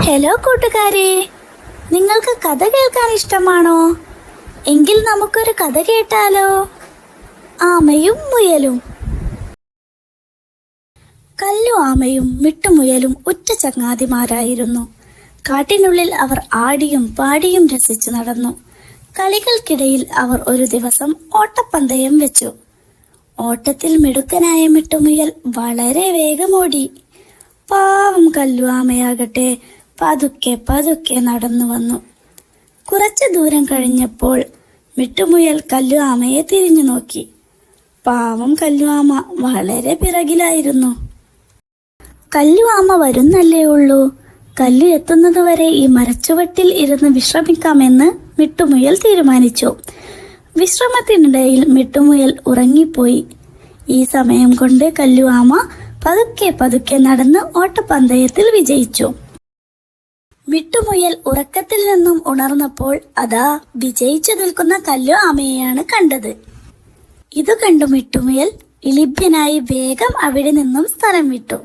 Hello കൂട്ടുകാരെ, നിങ്ങൾക്ക് കഥ കേൾക്കാൻ ഇഷ്ടമാണോ? എങ്കിൽ നമുക്കൊരു കഥ കേട്ടാലോ? ആമയും മുയലും. കല്ലു ആമയും മിട്ടുമുയലും ഉറ്റ ചങ്ങാതിമാരായിരുന്നു. കാട്ടിനുള്ളിൽ അവർ ആടിയും പാടിയും രസിച്ചു നടന്നു. കളികൾക്കിടയിൽ അവർ ഒരു ദിവസം ഓട്ടപ്പന്തയം വെച്ചു. ഓട്ടത്തിൽ മിടുക്കനായ മിട്ടുമുയൽ വളരെ വേഗമോടി. പാവം കല്ലു ആമയാകട്ടെ പതുക്കെ പതുക്കെ നടന്നു വന്നു. കുറച്ചു ദൂരം കഴിഞ്ഞപ്പോൾ മിട്ടുമുയൽ കല്ലു ആമയെ തിരിഞ്ഞു നോക്കി. പാവം കല്ലു ആമ വളരെ പിറകിലായിരുന്നു. കല്ലു ആമ വരുന്നല്ലേ ഉള്ളൂ, കല്ലു എത്തുന്നതുവരെ ഈ മരച്ചുവട്ടിൽ ഇരുന്ന് വിശ്രമിക്കാമെന്ന് മിട്ടുമുയൽ തീരുമാനിച്ചു. വിശ്രമത്തിനിടയിൽ മിട്ടുമുയൽ ഉറങ്ങിപ്പോയി. ഈ സമയം കൊണ്ട് കല്ലു ആമ പതുക്കെ പതുക്കെ നടന്ന് ഓട്ടപ്പന്തയത്തിൽ വിജയിച്ചു. മിട്ടുമുയൽ ഉറക്കത്തിൽ നിന്നും ഉണർന്നപ്പോൾ അതാ വിജയിച്ചു നിൽക്കുന്ന കല്ലു ആമയെയാണ് കണ്ടത്. ഇത് കണ്ടു മിട്ടുമുയൽ ഇളിഭ്യനായി വേഗം അവിടെ നിന്നും സ്ഥലം വിട്ടു.